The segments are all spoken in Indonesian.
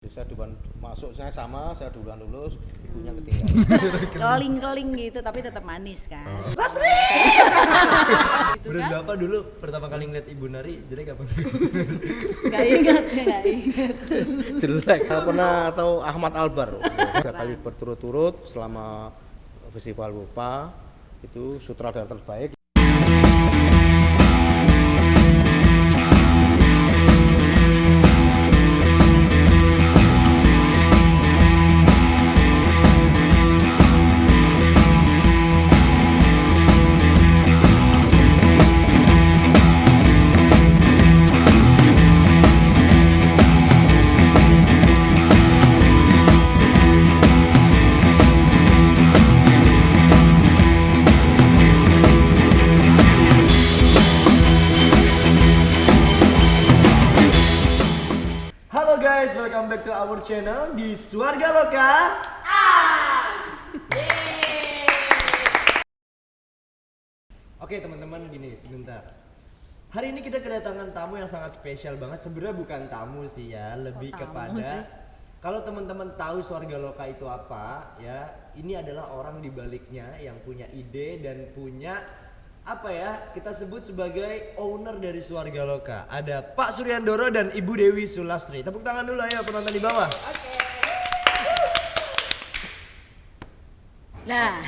Saya duluan masuk, saya duluan lulus, ibunya ketinggalan. Keling-keling gitu tapi tetap manis kan. Lasri! Gitu Menurut kan? Bapak dulu pertama kali ngeliat Ibu nari jelek apa? Gak ingat. Jelek. Saya pernah tahu Ahmad Albar. 3 kali berturut-turut selama festival Rupa itu sutradara terbaik. Halo guys, welcome back to our channel di Swarga Loka. Oke teman-teman, gini sebentar. Hari ini kita kedatangan tamu yang sangat spesial banget. Sebenarnya bukan tamu sih ya, lebih tamu kepada sih? kalau teman-teman tahu Swarga Loka itu apa, ya ini adalah orang di baliknya yang punya ide dan punya apa ya, kita sebut sebagai owner dari Swarga Loka. Ada Pak Suryandoro dan Ibu Dewi Sulastri. Tepuk tangan dulu ayo penonton di bawah. Nah,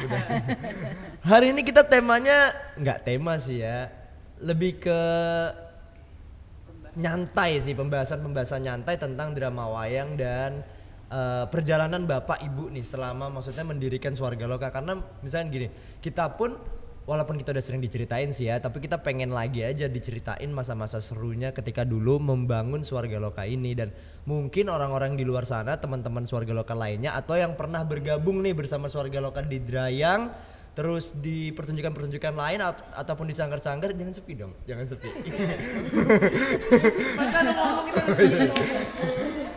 Hari ini kita temanya nggak tema sih ya, lebih ke nyantai sih, pembahasan nyantai tentang drama wayang dan perjalanan Bapak Ibu nih selama maksudnya mendirikan Swarga Loka. Karena misalnya gini, kita pun walaupun kita udah sering diceritain sih ya, tapi kita pengen lagi aja diceritain masa-masa serunya ketika dulu membangun Swarga Loka ini. Dan mungkin orang-orang di luar sana, teman-teman Swarga Loka lainnya atau yang pernah bergabung nih bersama Swarga Loka di Drayang, terus di pertunjukan-pertunjukan lain ataupun di sanggar-sanggar, jangan sepi dong, jangan sepi.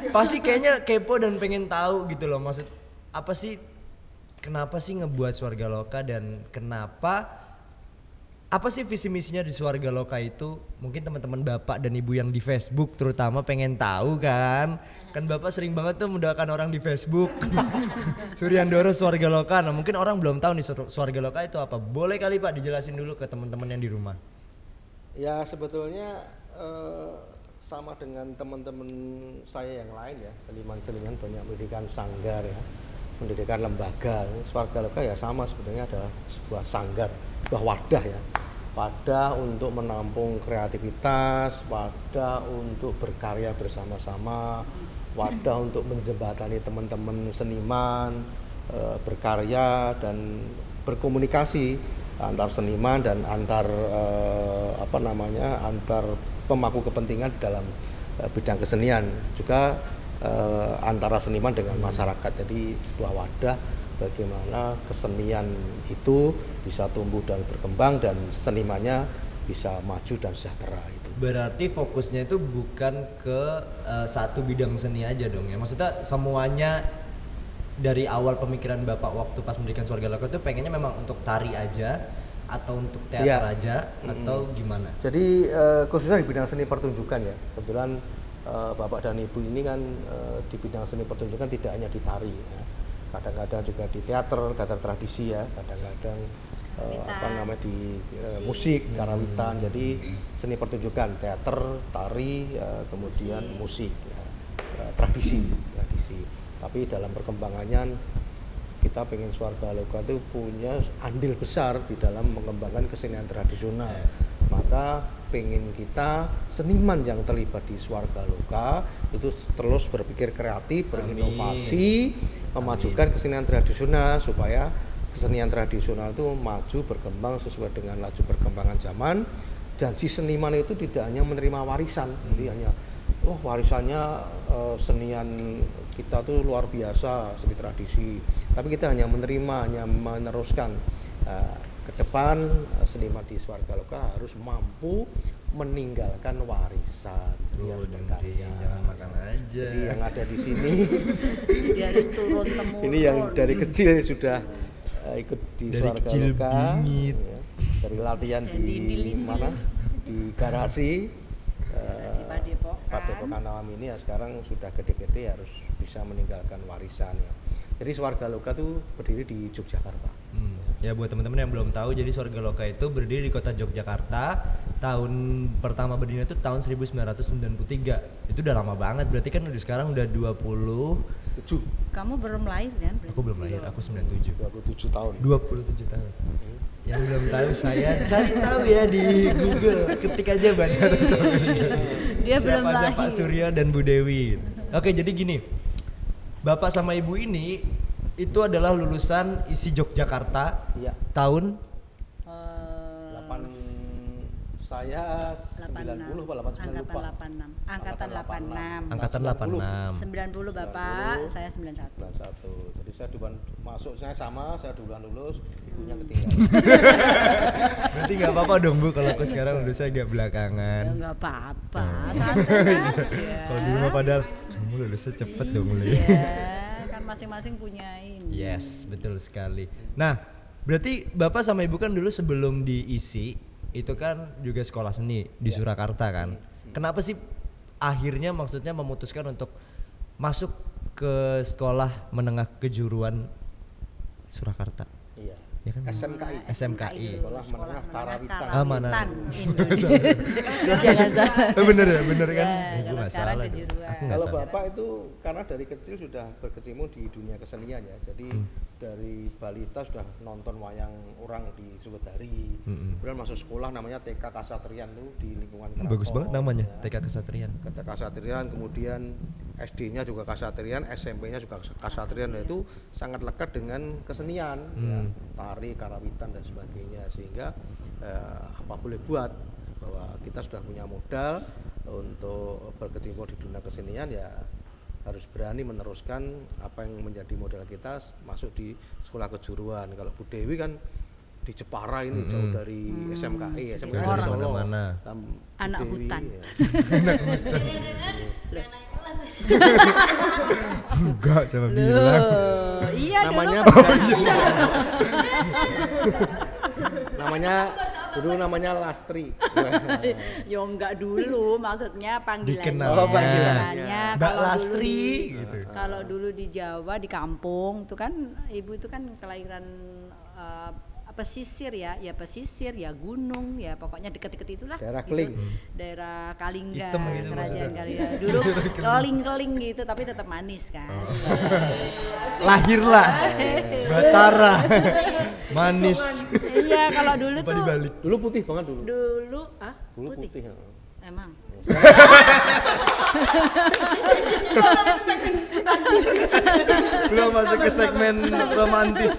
Pasti kayaknya kepo dan pengen tahu gitu loh, maksud apa sih, kenapa sih ngebuat Swarga Loka dan kenapa, apa sih visi misinya di Swarga Loka itu? Mungkin teman-teman Bapak dan Ibu yang di Facebook terutama pengen tahu kan Bapak sering banget tuh mendoakan orang di Facebook. Suryandoro Swarga Loka. Nah mungkin orang belum tahu nih Swarga Loka itu apa. Boleh kali Pak dijelasin dulu ke teman-teman yang di rumah. Ya sebetulnya sama dengan teman-teman saya yang lain ya, seniman-seniman banyak mendirikan sanggar ya, mendirikan lembaga. Swarga Loka ya sama sebetulnya adalah sebuah sanggar, sebuah wadah ya, wadah untuk menampung kreativitas, wadah untuk berkarya bersama-sama, wadah untuk menjembatani teman-teman seniman berkarya dan berkomunikasi antar seniman dan antar antar pemangku kepentingan dalam bidang kesenian, juga antara seniman dengan masyarakat. Jadi sebuah wadah bagaimana kesenian itu bisa tumbuh dan berkembang dan senimannya bisa maju dan sejahtera itu. Berarti fokusnya itu bukan ke satu bidang seni aja dong ya. Maksudnya semuanya dari awal pemikiran Bapak waktu pas mendirikan Swarga Loka itu pengennya memang untuk tari aja atau untuk teater aja atau gimana? Jadi khususnya di bidang seni pertunjukan ya. Kebetulan Bapak dan Ibu ini kan di bidang seni pertunjukan tidak hanya di tari ya. Kadang-kadang juga di teater tradisi ya, kadang-kadang di musik, karawitan. Jadi seni pertunjukan, teater, tari, kemudian musik ya, tradisi. Tapi dalam perkembangannya kita pengen Swarga Loka itu punya andil besar di dalam mengembangkan kesenian tradisional. Maka pengen kita seniman yang terlibat di Swarga Loka itu terus berpikir kreatif, berinovasi, memajukan kesenian tradisional supaya kesenian tradisional itu maju berkembang sesuai dengan laju perkembangan zaman. Dan si seniman itu tidak hanya menerima warisan, jadi hanya warisannya senian kita tuh luar biasa seni tradisi, tapi kita hanya menerima, hanya meneruskan. Ke depan seniman di Swarga Loka harus mampu meninggalkan warisan. Jadi harus berkarya. Jangan makan aja. Jadi yang ada di sini dia harus turun temurun. ini yang dari kecil sudah ikut di Dari Swarga kecil Loka bingit. ya, dari latihan di mana, di garasi Si Padepokan. Padepokan kan. Awam ini ya sekarang sudah gede-gede harus bisa meninggalkan warisan ya. Jadi Swarga Loka itu berdiri di Yogyakarta. Ya buat teman-teman yang belum tahu, jadi Swarga Loka itu berdiri di kota Yogyakarta. Tahun pertama berdirinya itu tahun 1993. Itu udah lama banget, berarti kan udah sekarang udah 7 Kamu belum lahir kan? Aku belum lahir, aku 97. 27 tahun. 27 tahun. Yang belum tahu saya cari tahu ya di Google, ketik aja Bandara Samudra. Dia belum Siapa aja lahir. Pak Suryo dan Bu Dewi. Oke, jadi gini. Bapak sama Ibu ini itu adalah lulusan ISI Yogyakarta Iya. tahun 8 saya 90 apa 89 lupa. Angkatan 86. angkatan 86. 90 Bapak, saya 91. 91. Jadi saya duluan masuk, saya duluan lulus, ibunya ketinggalan. Berarti nggak apa-apa dong Bu kalau aku sekarang lulusnya agak Ya belakangan. enggak apa-apa, santai saja. Kalau di rumah padahal kamu lulusnya cepet dong mulai. Iya, kan masing-masing punya ini. Yes, betul sekali. Nah, berarti Bapak sama Ibu kan dulu sebelum di ISI itu kan juga sekolah seni di Surakarta kan. Kenapa sih akhirnya maksudnya memutuskan untuk masuk ke sekolah menengah kejuruan Surakarta? Iya. Ya kan? SMKI. SMKI. Sekolah Menengah Karawitan. Ah, mana? Indonesia. Jangan salah. Bener ya, bener kan? Ya, Ibu kalau nggak sekarang salah dong. kejuruan. Aku nggak Kalau salah. Bapak itu karena dari kecil sudah berkecimpung di dunia kesenian ya. Jadi dari balita sudah nonton wayang orang di Sukadari. Kemudian masuk sekolah namanya TK Kasatrian tuh di lingkungan Keraton. Bagus banget namanya, ya. TK Kesatrian. TK Kasatrian, kemudian SD-nya juga Kasatrian, SMP-nya juga Kasatrian. Nah, itu sangat lekat dengan kesenian, ya, tari, karawitan dan sebagainya, sehingga apa boleh buat bahwa kita sudah punya modal untuk berkecimpung di dunia kesenian ya harus berani meneruskan apa yang menjadi modal kita masuk di sekolah kejuruan. Kalau Bu Dewi kan di Jepara ini jauh dari SMKI, SMKI Jauh dari dari Solo. mana-mana. Bu Anak Dewi, hutan. ya. Enggak, siapa bilang? Loh, iya Namanya dulu namanya dulu namanya Lastri. ya enggak dulu, maksudnya panggilannya. Dikenalnya. Oh, panggilannya. Mbak Kalau dulu Lastri di- gitu. Kalau dulu di Jawa di kampung itu kan ibu itu kan kelahiran pesisir ya pesisir ya gunung ya pokoknya deket-deket itulah Daerah gitu. Keling. Daerah Kalingga, Hitam gitu kerajaan maksudnya. Kalingga dulu keling-keling gitu tapi tetap manis kan. Lahirlah Batara manis. Iya kalau dulu Lupa tuh dibalik. Dulu putih banget dulu. dulu Dulu putih. ya. emang Belum masuk ke segmen romantis.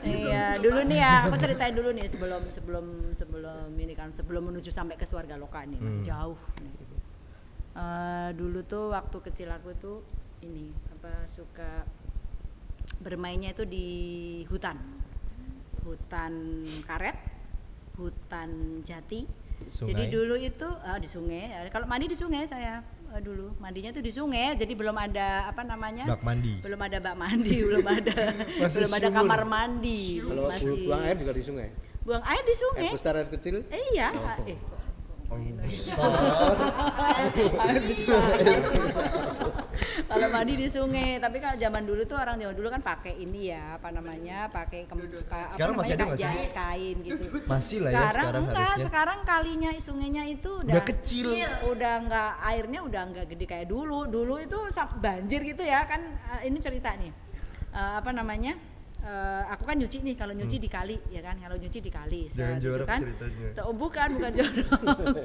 iya dulu nih ya aku ceritain dulu nih sebelum ini kan sebelum menuju sampai ke Swarga Loka nih masih jauh nih. Dulu tuh waktu kecil aku tuh ini apa suka bermainnya itu di hutan karet, hutan jati. Sungai. Jadi dulu itu di sungai. Kalau mandi di sungai saya dulu mandinya tuh di sungai. Jadi belum ada apa namanya? Bak mandi. Belum ada bak mandi, belum ada Masih belum ada sumur. kamar mandi. Kalau buang air juga di sungai. Buang air di sungai. Air besar air kecil. Iya. Air besar. Kalau mandi di sungai, tapi kalau zaman dulu tuh orang zaman dulu kan pakai ini ya, apa namanya? Pakai Sekarang masih ada nggak sih? kain gitu. Masih lah ya sekarang enggak, harusnya. sekarang kalinya sungainya itu Udah kecil. Udah enggak airnya udah enggak gede kayak dulu. Dulu itu banjir gitu ya kan. Ini cerita nih. Apa namanya? Aku kan nyuci nih, kalau nyuci di kali ya kan, kalau nyuci di kali. Jangan gitu jorok kan. ceritanya. Bukan jorok.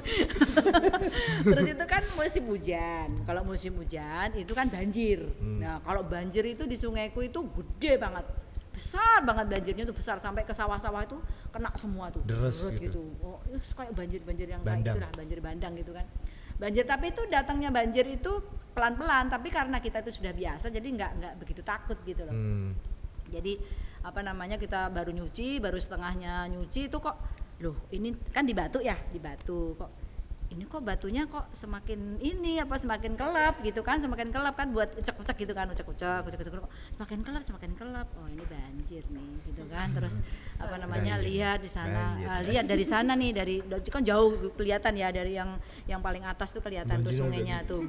Terus itu kan musim hujan. Kalau musim hujan itu kan banjir. Nah, kalau banjir itu di sungaiku itu gede banget. Besar banget banjirnya tuh, besar sampai ke sawah-sawah itu kena semua tuh. Deres Derut gitu. Oh, kayak banjir-banjir yang Bandang. kayak itulah, banjir bandang gitu kan. Banjir tapi itu datangnya banjir itu pelan-pelan, tapi karena kita itu sudah biasa jadi nggak begitu takut gitu loh. Jadi apa namanya kita baru nyuci, baru setengahnya nyuci itu kok loh ini kan di batu ya, di batu kok ini kok batunya kok semakin ini apa semakin kelap gitu kan, semakin kelap kan buat ucek-ucek gitu kan, ucek-ucek kok semakin kelap, oh ini banjir nih gitu kan. Terus apa namanya lihat di sana, lihat dari sana nih, dari kan jauh kelihatan ya, dari yang paling atas tuh kelihatan tuh sungainya tuh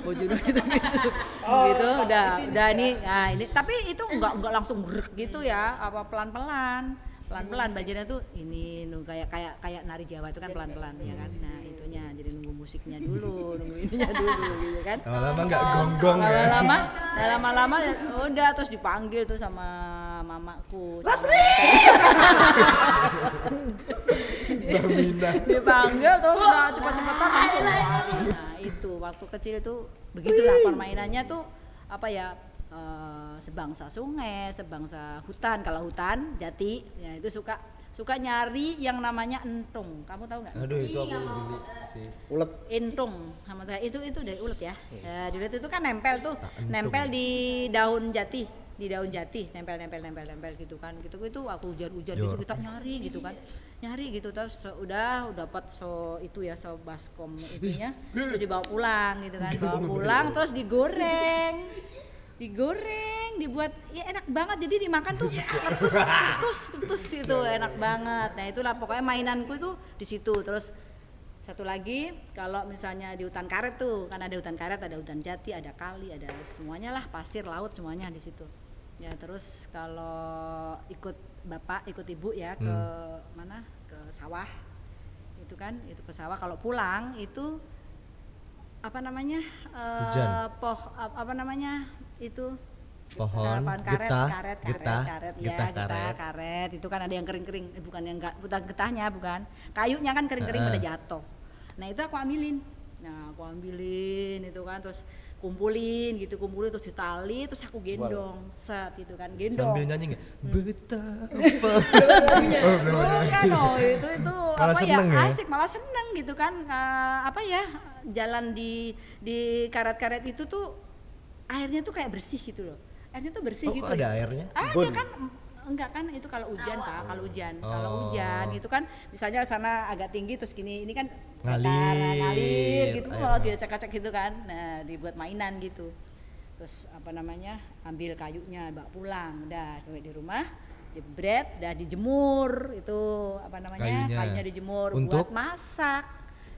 Bojuro gitu, gitu udah ini, nah ini tapi itu enggak langsung brek gitu ya, apa pelan-pelan banjirnya tuh ini nunggu kayak nari Jawa itu kan pelan-pelan ya kan. Nah itunya jadi nunggu musiknya dulu, nunggu ininya dulu gitu kan. Lama-lama nggak gonggong ya. Lama-lama ya udah terus dipanggil tuh sama mamaku. Dipanggil terus udah cepet-cepetan langsung. Nah itu waktu kecil tuh begitulah permainannya tuh apa ya, sebangsa sungai, sebangsa hutan. Kalau hutan jati ya itu suka nyari yang namanya entung. Kamu tahu nggak? Aduh itu aku geli sih. Ulet. Entung sama saya itu dari ulet ya. Ya di ulet itu kan nempel tuh, nempel di daun jati, nempel gitu kan. Gitu itu waktu hujan-hujan itu kita nyari gitu kan. Nyari gitu terus udah dapat itu ya, baskom itunya terus dibawa pulang gitu kan. Bawa pulang terus digoreng, dibuat ya enak banget, jadi dimakan tuh letus itu enak banget. Nah itulah pokoknya mainanku itu di situ. Terus satu lagi kalau misalnya di hutan karet tuh kan ada hutan karet, ada hutan jati, ada kali, ada semuanya lah, pasir, laut semuanya di situ ya. Terus kalau ikut bapak ikut ibu ya ke mana, ke sawah itu kan, itu ke sawah. Kalau pulang itu apa namanya apa namanya itu pohon karet itu kan ada yang kering-kering, bukan getahnya, bukan kayunya kan kering-kering pada jatuh. Nah itu aku ambilin itu kan, terus kumpulin terus ditali, terus aku gendong set itu kan, gendong sambil nyanyi nggak betapa itu apa ya, asik, malah seneng gitu kan. Apa ya, jalan di karet-karet itu tuh airnya tuh kayak bersih gitu loh, airnya tuh bersih gitu. Ada airnya? Ada kan. Enggak kan, itu kalau hujan Pak, kalau hujan gitu kan, misalnya sana agak tinggi terus gini, ini kan ngalir gitu, kalau dia cek-cek gitu kan. Nah dibuat mainan gitu. Terus apa namanya, ambil kayunya bawa pulang, udah sampai di rumah jebret, udah dijemur itu apa namanya, kayunya dijemur untuk buat masak.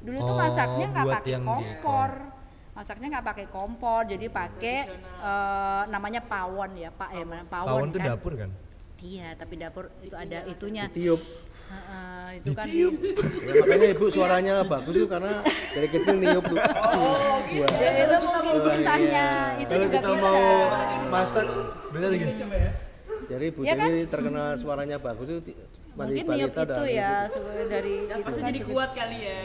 Dulu tuh masaknya nggak pakai kompor. Masaknya nggak pakai kompor, jadi pakai namanya pawon ya Pak. Pawon itu kan dapur kan? Iya, tapi dapur itu ada itunya. Ditiup. Itu kan. Ya, makanya ibu suaranya bagus tuh karena dari kecil niup tuh. Ya, itu mungkin kisahnya. Itu kalau juga kita bisa. mau masak, bener lagi. Jadi ibu Ya kan? Dewi terkenal suaranya bagus itu Mungkin niup itu ya dari nafasnya jadi kuat kali ya.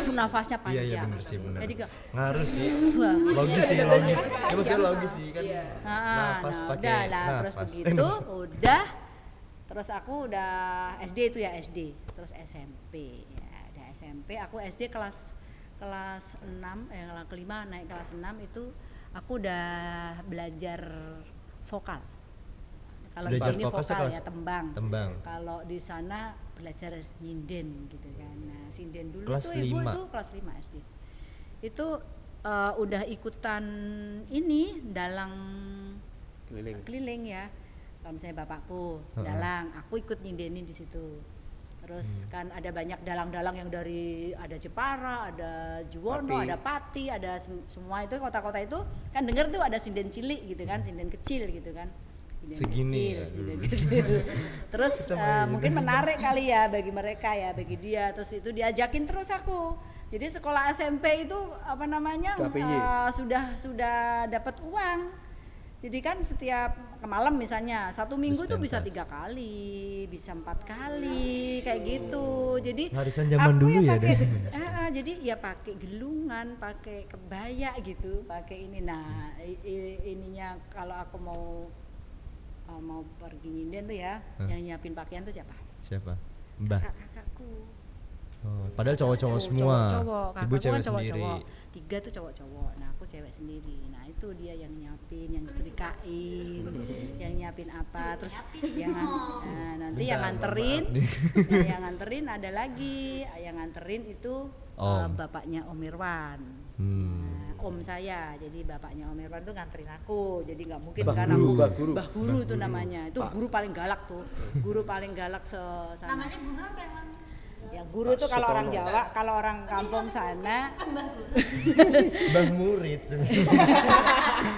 Nafasnya panjang. Iya bener sih, bener. Jadi ngaruh sih. Logis sih. Ya maksudnya logis sih kan. Nafas pakai nafas. Terus begitu udah. Terus aku udah SD itu ya, SD. Terus SMP. Ya, udah SMP, aku SD kelas 6 kelas kelima naik kelas 6 itu aku udah belajar vokal. Kalau di sini vokal ya, tembang. Kalau di sana belajar nyinden gitu kan. Nah, sinden dulu kelas tuh ibu 5. itu kelas 5 SD. Itu udah ikutan ini dalang keliling ya. Kalau misalnya bapakku dalang, aku ikut nyindenin di situ. Terus kan ada banyak dalang-dalang yang dari ada Jepara, ada Juwono, ada Pati, ada semua itu kota-kota itu kan denger tuh ada sinden cilik gitu kan, sinden kecil gitu kan. Segini ya terus mungkin menarik kali ya bagi mereka ya, bagi dia. Terus itu diajakin terus aku. Jadi sekolah SMP itu apa namanya sudah dapat uang. Jadi kan setiap malam misalnya satu minggu tuh bisa 3 kali, bisa 4 kali kayak gitu. Jadi warisan zaman dulu ya deh. Jadi ya pakai gelungan, pakai kebaya gitu, pakai ini. Nah ininya kalau aku mau pergi nyinden tuh ya, yang nyiapin pakaian tuh siapa? Mbah. Kakakku. Padahal cowok-cowok semua. Cowok. Ibu cewek kan sendiri. 3 tuh cowok-cowok. Nah, aku cewek sendiri. Nah, itu dia yang nyiapin, yang setrikain, yang nyiapin apa, terus nanti yang nganterin. Yang nganterin ada lagi, yang nganterin itu bapaknya Om Irwan. Nah, om saya, jadi bapaknya Om Irwan tuh nganterin aku, jadi nggak mungkin kan aku Mbah Guru itu namanya, itu guru paling galak tuh, guru paling galak sana. Namanya guru apa emang? Ya guru itu kalau orang Jawa, kalau orang kampung sana Mbah Murid.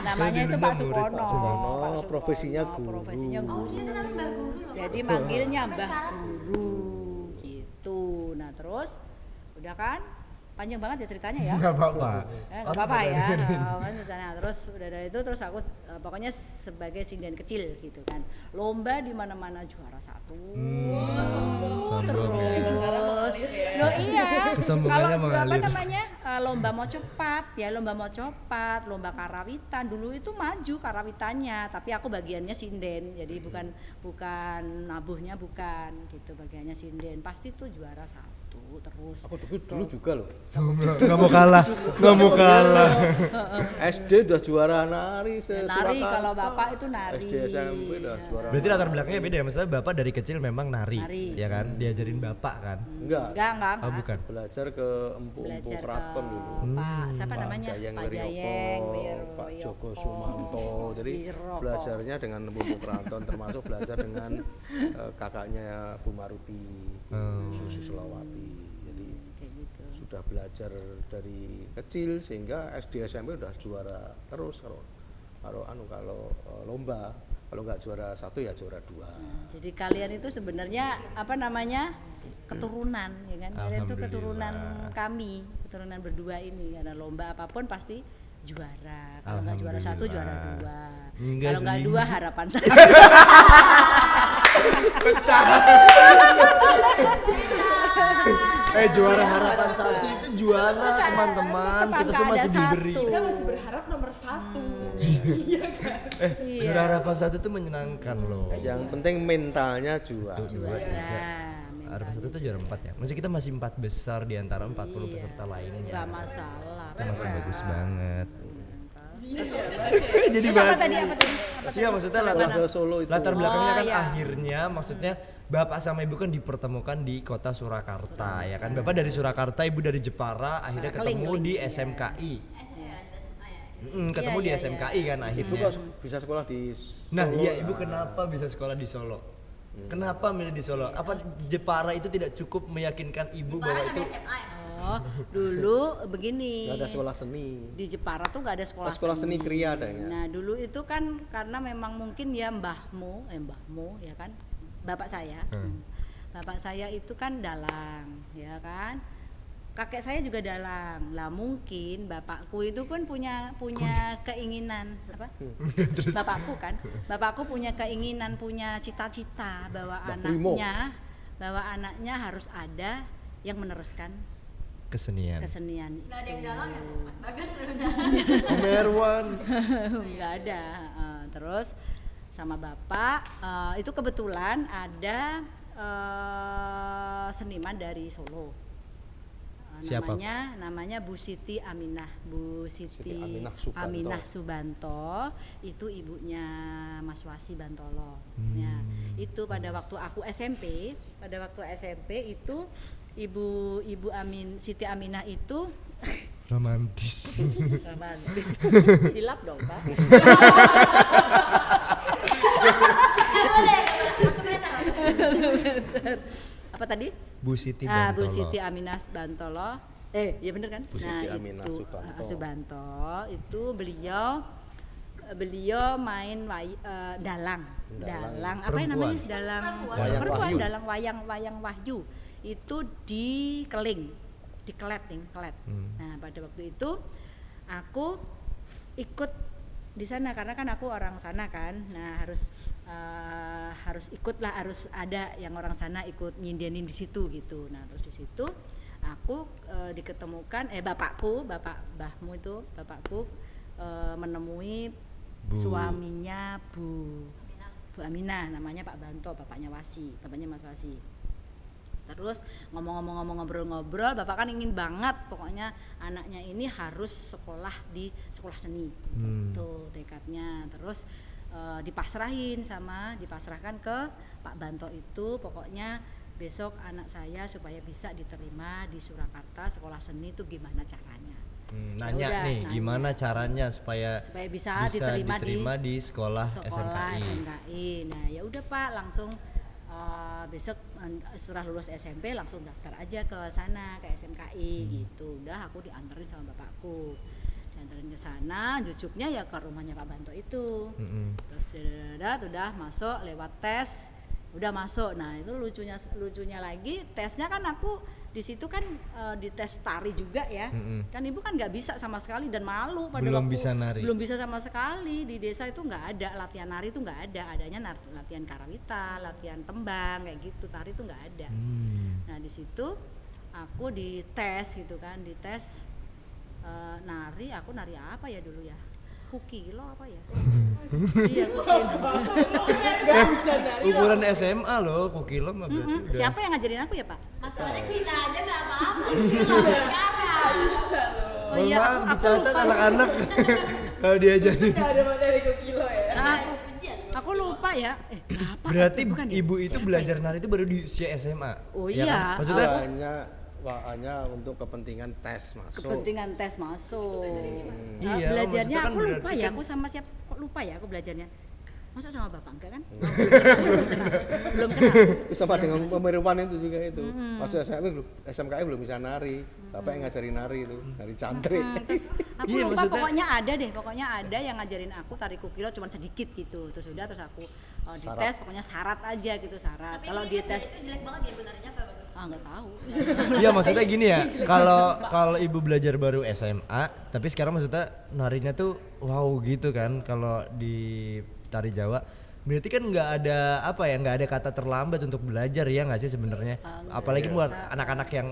namanya itu Pak Sukono. Pak Sukono, Pak Sukono, profesinya guru. Profesinya Oh guru. dia tuh namanya Mbah Guru loh. Jadi manggilnya Sampai Mbah sekarang. Guru gitu. Nah terus udah kan panjang banget ya ceritanya ya. Nggak apa-apa. Nggak apa-apa ya. Kan ceritanya. Terus udah dari itu terus aku pokoknya sebagai sinden kecil gitu kan. Lomba di mana-mana juara 1. Sombong ya. Terus, loh iya. Kesombongannya Kalau apa mengalir. namanya lomba mau cepat ya, lomba mau cepat, lomba karawitan dulu itu maju karawitannya, tapi aku bagiannya sinden, jadi bukan nabuhnya bukan gitu, bagiannya sinden pasti tuh juara 1 terus. Aku dulu juga loh. Nggak mau kalah. SD udah juara nari Nari kalau bapak itu nari. SD SMP udah juara. Berarti latar belakangnya beda ya, maksudnya bapak dari kecil memang nari. Nari. Ya kan, diajarin bapak kan. Enggak. Oh bukan. Belajar ke Empu Belajar Keraton ke dulu. Pak siapa Pak namanya? Jayeng Pak Jayeng, Wiriyoko, Pak Joko Sumanto. Jadi Wiroko. belajarnya dengan Empu Keraton, termasuk belajar dengan kakaknya Bu Maruti, Susi Selawati. Jadi Kayak gitu. sudah belajar dari kecil sehingga SD SMP udah juara terus kalau lomba. Kalau nggak juara 1 ya juara 2. Jadi kalian itu sebenarnya apa namanya keturunan ya kan? Kalian itu keturunan kami, keturunan berdua ini. Karena lomba apapun pasti juara. Kalau nggak juara 1 juara 2. Enggak Kalau nggak sih. 2 harapan 1. Juara harapan 1 itu juara teman-teman. Kita tuh masih diberi. Kita masih berharap nomor 1. Juara harapan 1 tuh menyenangkan loh. Yang penting mentalnya juara. 1, 2, 3. Harapan 1 tuh juara 4 ya. Maksudnya kita masih 4 besar di antara 40 peserta lainnya. Nggak masalah. Itu masih bagus banget. Jadi Jadi apa bahas. tadi? Iya maksudnya Ke Solo itu. latar belakangnya Oh, kan iya. akhirnya maksudnya bapak sama ibu kan dipertemukan di kota Surakarta ya kan. Bapak dari Surakarta, ibu dari Jepara, akhirnya ketemu di SMKI. Ketemu di Iya, SMKI kan Ibu akhirnya. kok bisa sekolah di Solo? Nah iya ibu kenapa bisa sekolah di Solo? Kenapa milih di Solo? Apa Jepara itu tidak cukup meyakinkan ibu bahwa itu? SMA ya? Oh, dulu begini. Nggak ada sekolah seni. Di Jepara tuh nggak ada sekolah, Sekolah seni kriya adanya. Nah dulu itu kan karena memang mungkin ya mbahmu ya kan, bapak saya, bapak saya itu kan dalang, ya kan, kakek saya juga dalang. Lah mungkin bapakku itu kan punya keinginan apa? Bapakku punya keinginan, punya cita-cita bahwa anaknya harus ada yang meneruskan Kesenian. itu. Gak ada yang dalam ya tuh, Mas Bagas udah. Om Erwan. Nggak ada. Terus sama bapak itu kebetulan ada seniman dari Solo. Siapa? Namanya Bu Siti Aminah. Bu Siti Aminah Aminah Subanto itu ibunya Mas Wasi Bantolo. Ya, itu pada waktu aku SMP, itu Ibu Siti Aminah itu Romantis. romantis. Dilap dong, Pak. Boleh, 1 meter. Apa tadi? Bu Siti Bu Bantolo. Siti Aminah Bantolo. Iya bener kan? Bu Siti Aminah Subanto. Subanto itu beliau main dalang apa yang namanya? Dalang Wayang perempuan, Wahyu. dalang wayang Wahyu. Itu di Keling, di Kelet. Nah, pada waktu itu aku ikut di sana karena kan aku orang sana kan. Nah, harus ikutlah, harus ada yang orang sana ikut nyindenin di situ gitu. Nah, terus di situ aku diketemukan bapakku menemui suaminya Bu Aminah, namanya Pak Banto, bapaknya Mas Wasi. Terus ngobrol-ngobrol, bapak kan ingin banget pokoknya anaknya ini harus sekolah di sekolah seni. Gitu tekadnya. Terus dipasrahkan ke Pak Banto itu, pokoknya besok anak saya supaya bisa diterima di Surakarta sekolah seni itu gimana caranya. Nanya Udah, nih nanya. gimana caranya supaya Bisa diterima di sekolah SMKI. SMKI. Nah ya udah Pak, langsung besok setelah lulus SMP langsung daftar aja ke sana ke SMKI gitu. Udah aku dianterin sama bapakku, dianterin ke sana, jucuknya ya ke rumahnya Pak Banto itu. Terus udah masuk lewat tes, udah masuk. Nah itu lucunya lagi tesnya kan aku di situ kan dites tari juga ya. Kan ibu kan nggak bisa sama sekali dan malu pada Belum waktu bisa nari. belum bisa sama sekali. Di desa itu nggak ada latihan nari, itu nggak ada, adanya latihan karawita, latihan tembang kayak gitu. Tari itu nggak ada. Nah di situ aku dites gitu kan, dites nari. Aku nari apa ya dulu ya, kukilo apa ya. Iya kukilo. Gak bisa dari Ukuran SMA loh, kukilo mah berarti udah. Siapa yang ngajarin aku ya Pak? Masalahnya kita aja nggak apa-apa, kita nggak sekarang. bisa loh. Oh iya, Mohon maaf, aku dicatat lupa. anak-anak kalau diajarin. Gak ada materi kilo ya. Nah, Ujian. aku lupa ya. Apa? Berarti Bukan ya? ibu itu Siapa belajar ya? nari itu baru di usia SMA. Oh ya iya. kan? Maksudnya hanya untuk kepentingan tes masuk. Kepentingan tes masuk. Iya, Belajarnya maksudnya kan aku lupa berarti ya. kan- Aku sama siapa? Kok lupa ya aku belajarnya? Masa sama bapak enggak kan? Belum kenal. Itu sama dengan pemiripan itu juga itu. Masuk SMKI belum bisa nari. Bapak yang ngajarin nari itu, nari cantrik. Terus aku Iya, lupa maksudnya- pokoknya ada yang ngajarin aku tari kukilo cuman sedikit gitu. Terus aku dites pokoknya syarat aja gitu syarat. Tapi Kalau ini di kan tes itu jelek banget ya benarnya apa bagus? nggak tahu. Iya maksudnya gini ya, kalau ibu belajar baru SMA, tapi sekarang maksudnya narinya tuh wow gitu kan, kalau di tari Jawa, berarti kan nggak ada kata terlambat untuk belajar ya nggak sih sebenarnya, apalagi buat anak-anak yang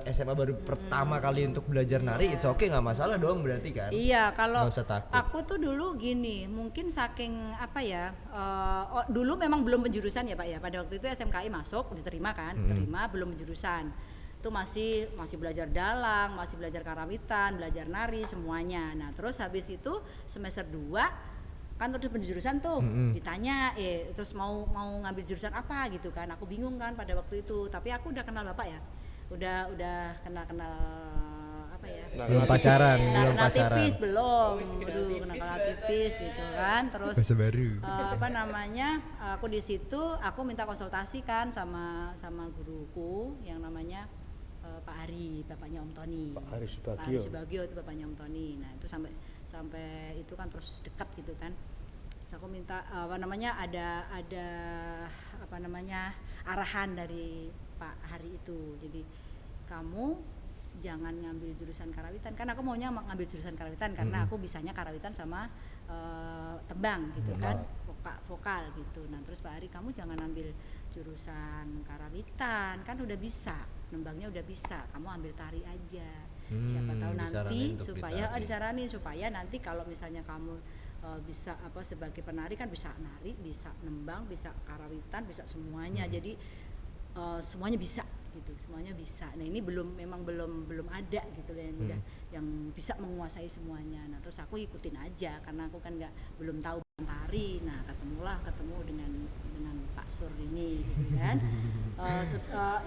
SMA baru pertama kali untuk belajar nari, it's okay nggak masalah dong berarti kan? Iya, kalau Nggak usah takut. aku tuh dulu gini, mungkin saking dulu memang belum penjurusan ya Pak ya. Pada waktu itu SMKI masuk, diterima kan, diterima belum penjurusan. Itu masih belajar dalang, masih belajar karawitan, belajar nari semuanya. Nah, terus habis itu semester 2 kan terus penjurusan tuh ditanya terus mau ngambil jurusan apa gitu kan. Aku bingung kan pada waktu itu, tapi aku udah kenal Bapak ya. Udah kenal apa ya? Belum pacaran, belum Kenal pacaran. tipis belum. Wis, kenal Waduh, tipis kenal berarti. tipis gitu kan. Terus Bahasa baru. aku di situ aku minta konsultasi kan sama guruku yang namanya Pak Hari, bapaknya Om Tony. Pak Hari Subagio. Pak Hari Subagio itu bapaknya Om Tony. Nah, itu sampai itu kan terus dekat gitu kan. Terus aku minta ada arahan dari Pak Hari itu. Jadi kamu jangan ngambil jurusan karawitan, kan aku maunya ngambil jurusan karawitan karena aku bisanya karawitan sama tembang gitu kan, vokal gitu. Nah terus Pak Ari, kamu jangan ambil jurusan karawitan, kan udah bisa, nembangnya udah bisa, kamu ambil tari aja. Siapa tahu nanti disaranin untuk supaya ditari. disaranin supaya nanti kalau misalnya kamu bisa sebagai penari kan bisa nari, bisa nembang, bisa karawitan, bisa semuanya. Jadi semuanya bisa gitu, semuanya bisa. Nah ini memang belum ada gitu yang udah yang bisa menguasai semuanya. Nah terus aku ikutin aja karena aku kan belum tahu tari. Nah ketemu dengan Pak Sur ini gitu kan.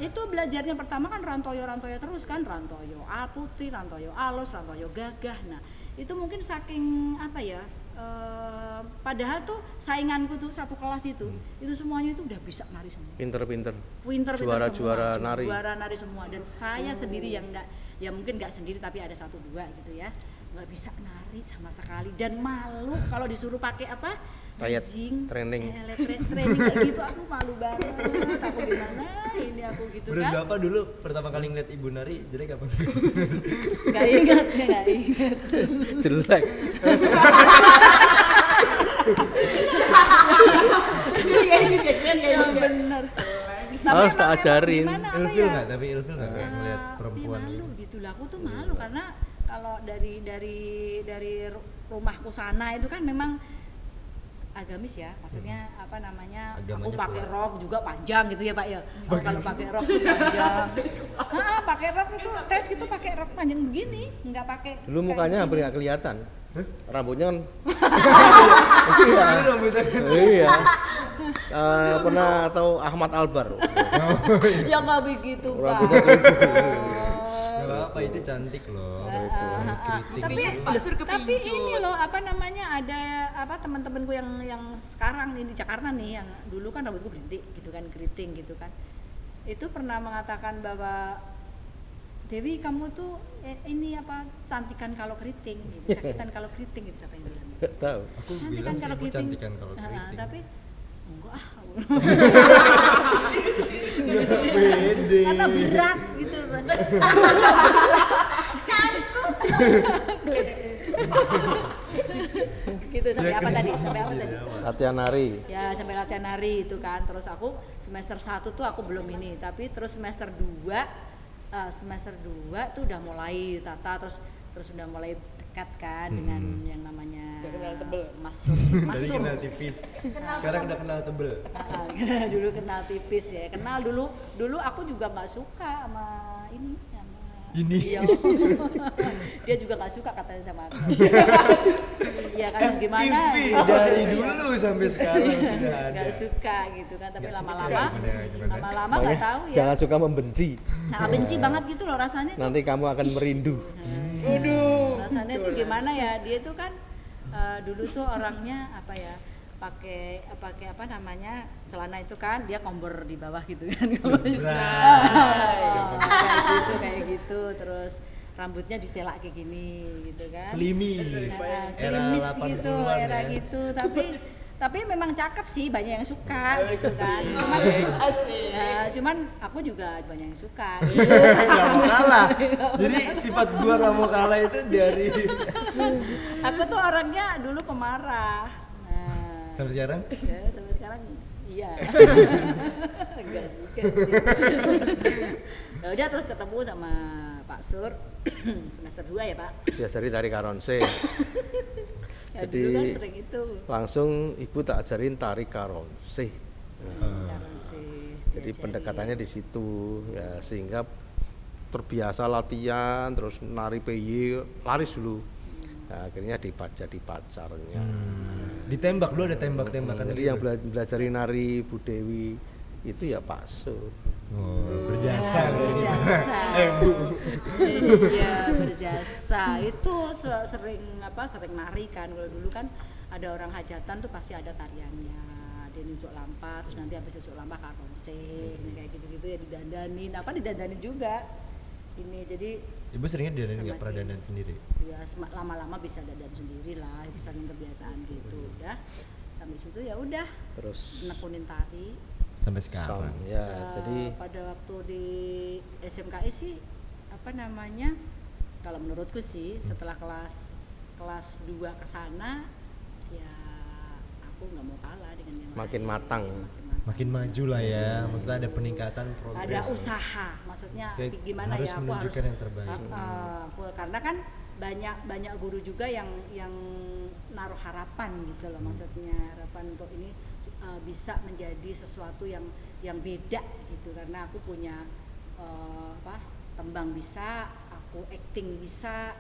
Itu belajarnya pertama kan rantoyo terus kan, rantoyo Alputri, rantoyo Alus, rantoyo Gagah. Nah itu mungkin saking padahal tuh sainganku tuh satu kelas itu semuanya itu udah bisa nari semua. Pinter-pinter. Juara nari. Juara nari semua, dan saya sendiri yang mungkin nggak sendiri tapi ada 1-2 gitu ya, nggak bisa nari sama sekali dan malu kalau disuruh pakai Diet, bridging, training. training kayak gitu, aku malu banget. Aku gimana ini aku gitu Menurut kan. Bapak dulu pertama kali ngeliat ibu nari jelek apa? Nggak ingat. Jelek. Ya benar. Harus tak ajarin. Ilfil nggak? Tapi ilfil nggak kayak ngeliat perempuan malu gitu? gitu lah, aku tuh malu karena kalau dari rumahku sana itu kan memang agamis ya, maksudnya Agamanya aku pakai kuat. rok juga panjang gitu ya Pak ya. Kalau pakai rok tuh panjang. Pakai rok itu tes gitu pakai rok panjang begini, nggak pakai. Dulu mukanya hampir nggak kelihatan. Rambutnya kan. Itu rambutnya. Iya. Pernah tahu Ahmad Albar? Ya nggak begitu Pak. Rambutnya kayak gitu. Gak apa itu cantik loh. Rambut keriting Tapi gitu. tapi ini loh apa namanya ada apa teman-temanku yang sekarang ini di Jakarta nih yang dulu kan rambutku keriting gitu kan. Itu pernah mengatakan bahwa Dewi kamu tuh ini apa cantikan kalau keriting gitu, cantikan kalau keriting gitu siapa yang bilang? Nggak tahu. Aku bilang sih ibu cantikan kalau keriting. Tapi enggak ah. Biasa pede. Karena berat gitu. Gitu sampai apa tadi? Sampai apa tadi? Latihan nari. Ya sampai latihan nari itu kan. Terus aku semester 1 tuh aku belum ini, tapi terus semester 2 tuh udah mulai tata terus udah mulai dekat kan dengan yang namanya masuk Tadi kenal tipis. Sekarang udah kenal tebel. dulu kenal tipis ya. Kenal dulu aku juga nggak suka sama ini Iya. Dia juga nggak suka katanya sama aku. Iya kan gimana? FTV dari dulu sampai sekarang sudah ada. Nggak suka gitu kan, tapi Nggak suka, lama-lama gimana? nggak tahu ya. Jangan suka membenci. Nah benci banget gitu loh rasanya tuh. Nanti kamu akan merindu. Rasanya tuh gimana ya? Dia tuh kan dulu tuh orangnya apa ya? pakai apa namanya celana itu kan dia kompor di bawah gitu kan. Kayak gitu terus rambutnya diselak kayak gini gitu kan. Klimis. Klimis Era gitu 80-an era ya. gitu tapi memang cakep sih, banyak yang suka gitu kan. Cuman aku juga banyak yang suka gitu. Gak mau kalah. Jadi sifat gua gak mau kalah itu dari Aku tuh orangnya dulu pemarah. Nah, sampai sekarang. ya, sampai sekarang iya. Enggak juga sih. Ya udah terus ketemu sama Pak Sur semester 2 ya Pak. Diajari tari karonse. Ya, Jadi dulu kan sering itu. langsung ibu tak ajarin tari karonse. Sekarang sih Jadi diajarin. pendekatannya di situ ya, sehingga terbiasa latihan terus nari PY laris dulu. Nah, akhirnya jadi pacarnya. Ditembak dulu ada tembak-tembakan Jadi gitu. yang belajarin nari Bu Dewi itu ya Pak Sur. Berjasa. Berjasa. Bu. Iya berjasa. Itu sering nari kan. Kalau dulu kan ada orang hajatan tuh pasti ada tariannya. Dia nunjuk lampa, terus nanti habis nunjuk lampa karonse, kayak gitu-gitu ya didandanin juga. Ini jadi Ibu seringnya dandan nggak Semakin- pernah dandan sendiri? ya lama-lama bisa dandan sendiri lah, itu saling kebiasaan gitu. Udah sampai situ ya udah Terus nekunin tari. Sampai sekarang. ya jadi Pada waktu di SMKI sih apa namanya, kalau menurutku sih setelah kelas 2 ke sana ya aku nggak mau kalah dengan yang Makin lain. matang. Makin maju lah ya, maksudnya ada peningkatan progres. Ada usaha, maksudnya Kayak gimana harus ya aku menunjukkan yang terbaik. Karena kan banyak guru juga yang naruh harapan gitu loh, maksudnya harapan untuk ini bisa menjadi sesuatu yang beda gitu, karena aku punya tembang bisa, aku acting bisa,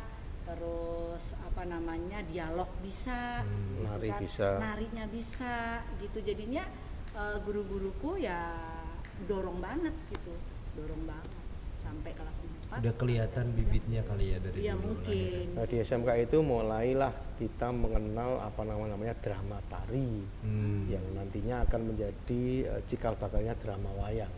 terus apa namanya dialog bisa, gitu Nari kan. bisa. Narinya bisa gitu, jadinya guru-guruku ya dorong banget sampai kelas 4. Udah kelihatan bibitnya kali ya dari Iya dulu. mungkin. Nah, di SMK itu mulailah kita mengenal apa namanya drama tari yang nantinya akan menjadi cikal bakalnya drama wayang.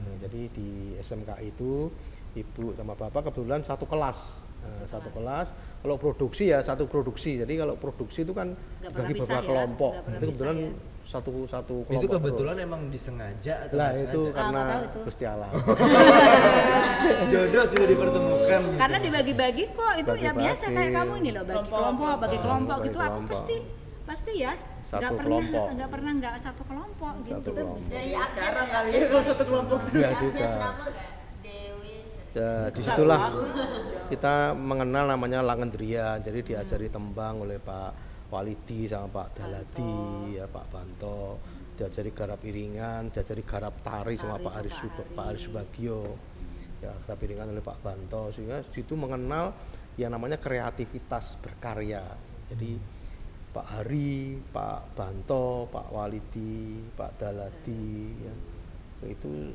Nah, jadi di SMK itu ibu sama bapak kebetulan satu kelas. Nah, satu kelas. Kalau produksi ya satu produksi. Jadi kalau produksi itu kan Nggak pernah dibagi pisah beberapa ya, kelompok. nggak pernah Itu kebetulan pisah ya. satu kelompok. Itu kebetulan terus. emang disengaja atau Lah nggak itu sengaja? karena nggak tahu itu. Gusti Allah. Jodoh sudah dipertemukan. Karena dibagi-bagi kok itu ya Bagi-bagi. biasa kayak kamu ini loh, bagi kelompok bagi gitu. Aku kelompok. pasti ya Satu kelompok. nggak pernah nggak satu kelompok gitu. Satu Kita kelompok. Dari abjad Sekarang ya, kali abjad ya kalau satu kelompok. Enggak abjad juga. nama nggak? Dewi Sri. Ya, disitulah kita mengenal namanya Langendria. Jadi diajari tembang oleh Pak Walidi sama Pak Daladi, ya Pak Banto. Diajari garap iringan, diajari garap tari sama Tari Pak sama Aris Pak Pak Aris Subagio. Ya, garap iringan oleh Pak Banto, sehingga situ mengenal yang namanya kreativitas berkarya. Jadi Pak Hari, Pak Banto, Pak Walidi, Pak Daladi, ya. Itu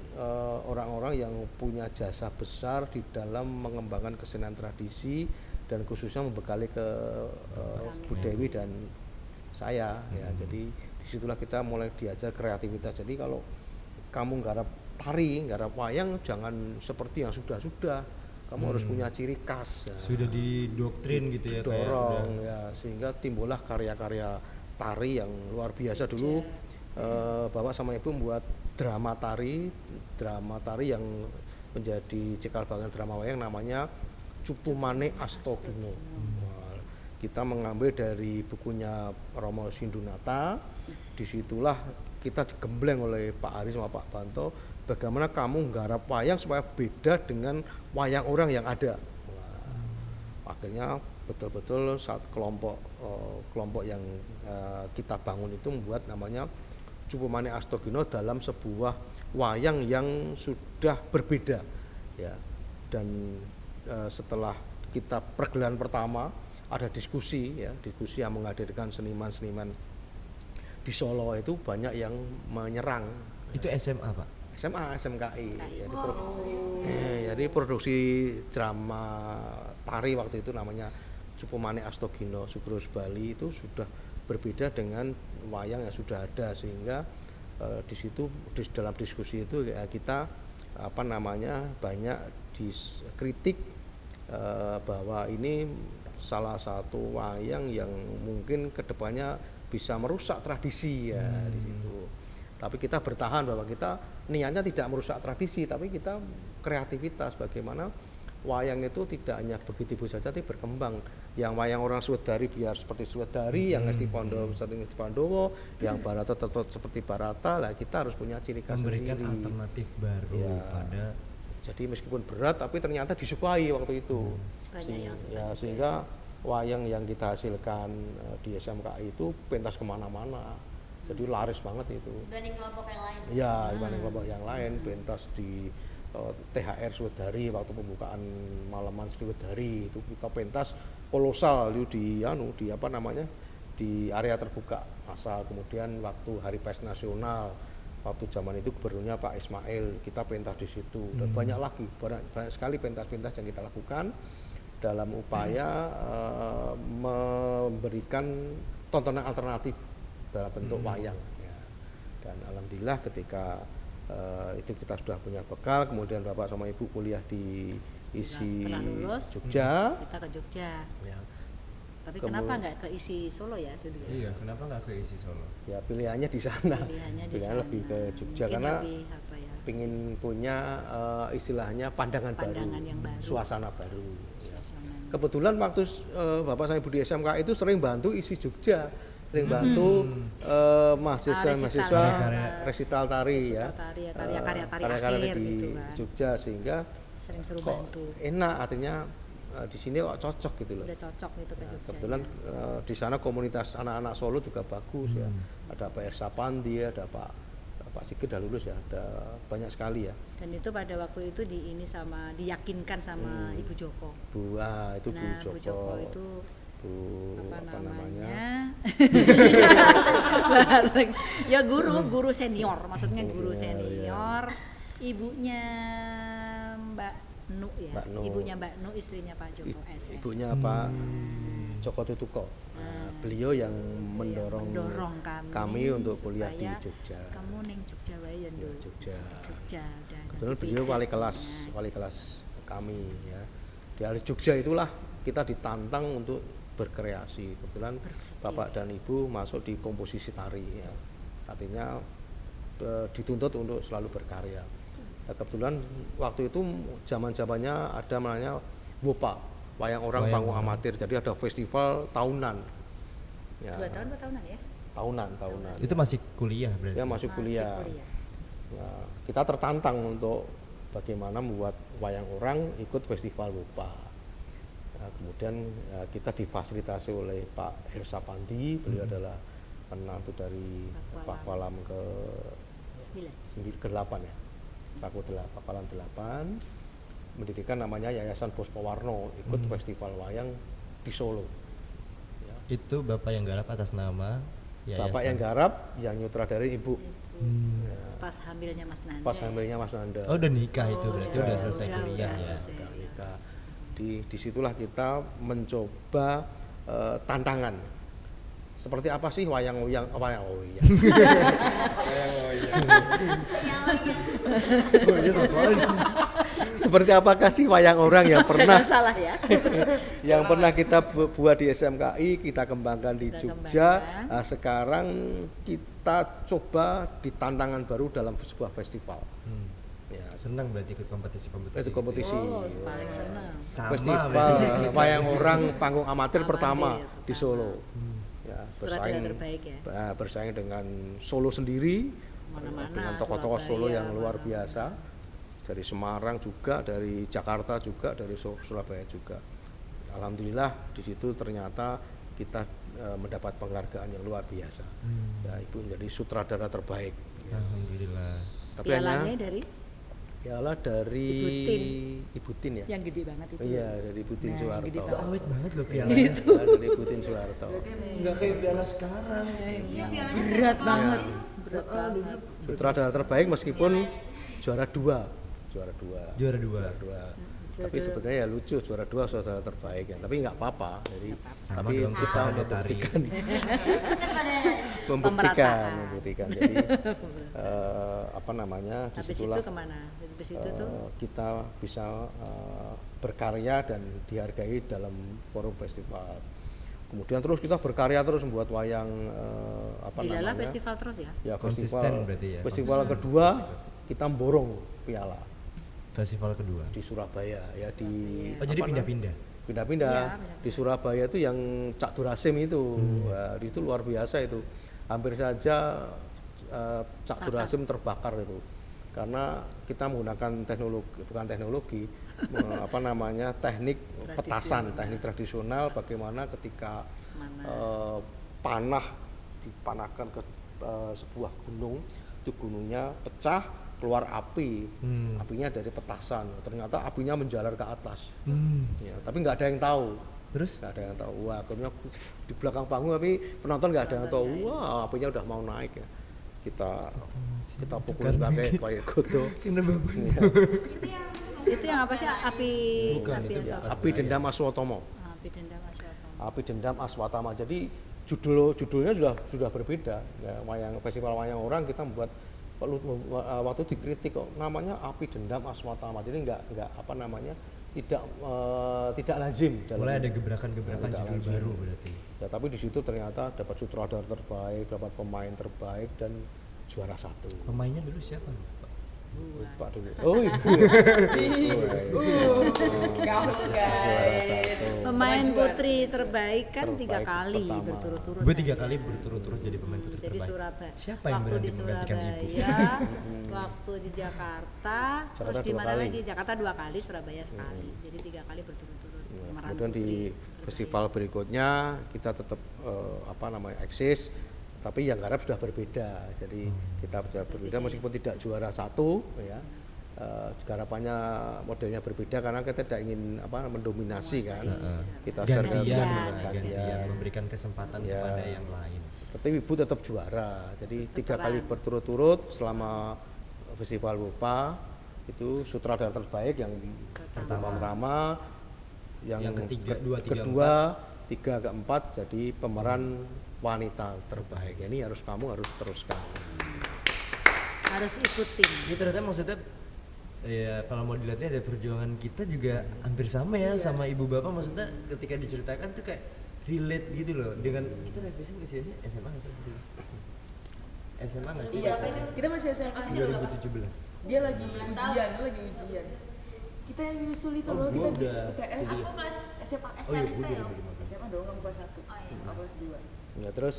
orang-orang yang punya jasa besar di dalam mengembangkan kesenian tradisi dan khususnya membekali ke Bu Dewi dan saya, ya. Jadi disitulah kita mulai diajar kreativitas. Jadi kalau kamu nggarap tari, nggarap wayang, jangan seperti yang sudah-sudah. Kamu harus punya ciri khas. Ya. Sudah didoktrin gitu ya, kayak Dorong, ya, sehingga timbullah karya-karya tari yang luar biasa. Dulu Bapak sama Ibu membuat drama tari yang menjadi cikal bakal drama wayang, namanya Cupumane Astogino. Kita mengambil dari bukunya Romo Sindunata. Disitulah kita digembleng oleh Pak Ari sama Pak Banto, bagaimana kamu nggarap wayang supaya beda dengan wayang orang yang ada. Akhirnya betul-betul saat kelompok yang kita bangun itu membuat namanya Cupumane Astogino dalam sebuah wayang yang sudah berbeda, ya. Dan setelah kita pergelaran pertama ada diskusi, ya, diskusi yang menghadirkan seniman-seniman di Solo, itu banyak yang menyerang. Itu SMA Pak? SMA, SMKI. Jadi produksi drama tari waktu itu namanya Cupumane Astogino Sugros Bali itu sudah berbeda dengan wayang yang sudah ada, sehingga di situ dalam diskusi itu ya, kita banyak dikritik bahwa ini salah satu wayang yang mungkin kedepannya bisa merusak tradisi, ya, di situ. Tapi kita bertahan bahwa kita niatnya tidak merusak tradisi, tapi kita kreativitas bagaimana wayang itu tidak hanya begitu saja, tapi berkembang. Yang wayang orang Swedari biar seperti Swedari, yang Ngesti Pandowo seperti Ngesti Pandowo, yang Barata tetap seperti Barata. Lah kita harus punya ciri khas memberikan sendiri. alternatif baru, ya, pada. Jadi meskipun berat, tapi ternyata disukai waktu itu. Banyak yang suka. Ya, sehingga wayang yang kita hasilkan di SMKI itu pentas kemana-mana. Jadi laris banget itu. Dibanding kelompok yang lain. Ya, dibanding kelompok yang lain, pentas di THR Swedari waktu pembukaan Malaman Swedari itu kita pentas kolosal di di area terbuka massal. Kemudian waktu Hari Pers Nasional, waktu zaman itu gubernurnya Pak Ismail, kita pentas di situ. Dan banyak sekali pentas-pentas yang kita lakukan dalam upaya memberikan tontonan alternatif dalam bentuk wayang, ya. Dan alhamdulillah ketika itu kita sudah punya bekal, kemudian Bapak sama Ibu kuliah di Setelah lulus, Jogja. kita ke Jogja. Ya. Tapi kenapa nggak ke isi Solo ya dulu? Iya, kenapa nggak ke isi Solo? Ya pilihannya di sana. Pilihannya lebih ke Jogja. Mungkin Karena lebih, apa ya, pingin punya istilahnya pandangan yang baru, suasana baru. Ya. suasana. Kebetulan waktu Bapak sama Ibu di SMK itu sering bantu isi Jogja, sering bantu mahasiswa resital tari, ya, karya-karya di gitu kan. Jogja, sehingga Sering suruh kok bantu. enak, artinya di sini kok cocok gitu loh. Udah cocok gitu ke Jogja. Kebetulan di sana komunitas anak-anak Solo juga bagus, ya. Ada Pak Ersa Pandi, ada Pak Sigit udah lulus, ya. Ada banyak sekali, ya. Dan itu pada waktu itu diyakinkan sama Ibu Joko. Bu Joko itu apa namanya? Bareng. Ya guru senior, maksudnya guru senior. Ibunya Mbak Nu, ya. Ibunya Mbak Nu, istrinya Pak Joko SS. Ibunya Pak Joko Tutuko. Beliau yang mendorong kami untuk kuliah di Jogja. Kamu neng Jogja wae ya, Nduk. Jogja. Udah. Kebetulan beliau wali kelas kami, ya. Di Jogja itulah kita ditantang untuk berkreasi. Kebetulan Bapak dan Ibu masuk di komposisi tari, ya. Artinya dituntut untuk selalu berkarya. Nah, kebetulan waktu itu zaman-zamannya ada namanya WOPA, wayang orang panggung amatir. Jadi ada festival tahunan. Ya. 2 tahun atau tahunan ya? Tahunan. Itu masih kuliah berarti? Ya, masih kuliah. Nah, kita tertantang untuk bagaimana membuat wayang orang ikut festival WOPA. Nah, kemudian kita difasilitasi oleh Pak Ersa Pandi. Beliau adalah penantu dari Pakualam ke-8, ya. Pakualam 8 mendirikan namanya Yayasan Bos Pewarno, ikut festival wayang di Solo. ya. Itu Bapak yang garap atas nama Bapak yang garap, yang nyutradari Ibu. Ya. Pas hamilnya Mas Nanda. Pas hamilnya Mas Nanda. Oh udah nikah itu berarti ya. udah selesai Udah kuliah ya. selesai. Udah nikah. Disitulah kita mencoba tantangan. Seperti apa sih wayang-wayang wayang oh iya. Seperti apakah sih wayang orang yang pernah Salah ya. yang pernah kita buat di SMKI, kita kembangkan di Kita Jogja. kembangkan. Nah, sekarang kita coba di tantangan baru dalam sebuah festival. Ya, Senang berarti ikut kompetisi-kompetisi. itu kompetisi. Oh, paling senang. Sama Festival berarti. wayang orang panggung amatir pertama Amatir di Solo. Ya, Sutradara terbaik ya. bersaing dengan Solo sendiri, Mana-mana, dengan tokoh-tokoh Solo Surabaya, yang luar mana-mana. biasa, dari Semarang juga, dari Jakarta juga, dari Surabaya juga. Alhamdulillah di situ ternyata kita mendapat penghargaan yang luar biasa. Ya, Ibu menjadi sutradara terbaik. Ya. Alhamdulillah. Tapi Pialanya hanya dari piala dari Ibu Tin ya. yang gede banget itu. Iya, dari Ibu Tin Nah, Soeharto. gede Itu awet banget loh Iya, pialanya. dari Ibu Tin Soeharto. Enggak kayak piala sekarang. Iya, pialanya Berat keras banget. itu. Berat banget. Sutradara terbaik meskipun juara dua. Juara dua. Juara dua. Tapi sebetulnya ya lucu juara dua sutradara terbaik ya. Tapi nggak apa-apa. Jadi Sama tapi dong, kita ada tari. Pemerataan. membuktikan. Jadi apa namanya? Habis Disitulah itu kemana? Habis itu tuh kita bisa berkarya dan dihargai dalam forum festival. Kemudian terus kita berkarya terus membuat wayang apa Dilala namanya? festival terus ya? Ya, Konsisten berarti ya, Festival konsisten. kedua kita borong piala Festival kedua. di Surabaya ya di Oh jadi apa pindah-pindah. pindah-pindah Iya, pindah-pindah. di Surabaya itu yang Cak Durasim itu wah, itu luar biasa itu hampir saja Cak Durasim terbakar itu karena kita menggunakan teknologi apa namanya teknik petasan teknik tradisional bagaimana ketika panah dipanahkan ke sebuah gunung itu gunungnya pecah keluar api apinya dari petasan ternyata apinya menjalar ke atas ya, tapi nggak ada yang tahu Terus? nggak ada yang tahu wah akhirnya di belakang panggung tapi penonton nggak ada yang tahu wah apinya udah mau naik ya kita pukul pakai goto Kena bapak. ya. Itu yang apa sih api Bukan, api itu aswatama. Api Dendam Aswatama Api dendam aswatama. Api Dendam Aswatama jadi judulnya sudah berbeda ya, festival wayang orang kita membuat waktu dikritik kok namanya Api Dendam Aswatama jadi nggak apa namanya tidak lazim Mulai ada gebrakan-gebrakan Tidak judul lazim. baru berarti. ya tapi di situ ternyata dapat sutradara terbaik dapat pemain terbaik dan juara satu Pemainnya dulu siapa? lupa dulu oh ibu Kamu guys. Pemain Kemajuan. putri terbaik kan tiga Terbaik kali pertama. berturut-turut. Gue 3 kali berturut-turut jadi pemain putri Jadi terbaik. Surabaya. Siapa yang waktu berani di menggantikan ibu? Surabaya, waktu di Jakarta, Jakarta terus di 2 mana kali. lagi? Jakarta 2 kali, Surabaya sekali. Jadi 3 kali berturut-turut. Ya, pemeran kemudian di putri festival berikutnya kita tetap apa namanya eksis tapi yang garap sudah berbeda jadi kita sudah berbeda meskipun tidak juara satu ya garapannya modelnya berbeda karena kita tidak ingin apa mendominasi kan kita Gantian, Gantian. gantian, memberikan kesempatan Ya. kepada yang lain. tapi ibu tetap juara jadi 3 kali berturut-turut selama festival Rupa itu sutradara terbaik yang pertama Yang ketiga, dua, tiga, kedua, tiga, keempat jadi pemeran wanita terbaik. Ini kamu harus teruskan. harus ikutin. Ini ternyata maksudnya ya kalau mau dilihat ada perjuangan kita juga hampir sama ya sama ibu bapak maksudnya ketika diceritakan tuh kayak relate gitu loh dengan kita revisi usianya SMA nggak sih? SMA nggak sih? Iya, kita masih SMA. 2017. Dia lagi ujian. Kita yang nyusul itu loh, kita bis UTS. Aku kelas SMA. Oh iya, gue SMP loh. 2015. SMA dong, kamu kelas 1. Oh iya. Aku kelas 2. Ya, terus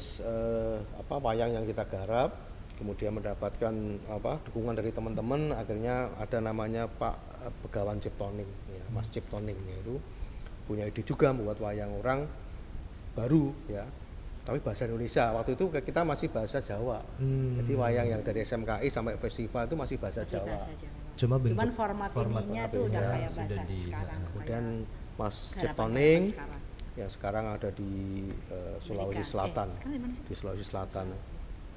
apa wayang yang kita garap kemudian mendapatkan apa dukungan dari teman-teman akhirnya ada namanya Pak Begawan Ciptoning ya, Mas Ciptoning itu punya ide juga membuat wayang orang baru ya tapi bahasa Indonesia waktu itu kita masih bahasa Jawa jadi wayang yang dari SMKI sampai festival itu masih bahasa Masih Jawa bahasa Jawa. Cuma bentuk Cuman format ininya tuh udah apanya kayak sudah bahasa di- sekarang. kemudian Mas Garapan-garapan Ciptoning sekarang. yang sekarang ada di Sulawesi Amerika. Selatan. Sekarang di mana sih? Di Sulawesi Selatan.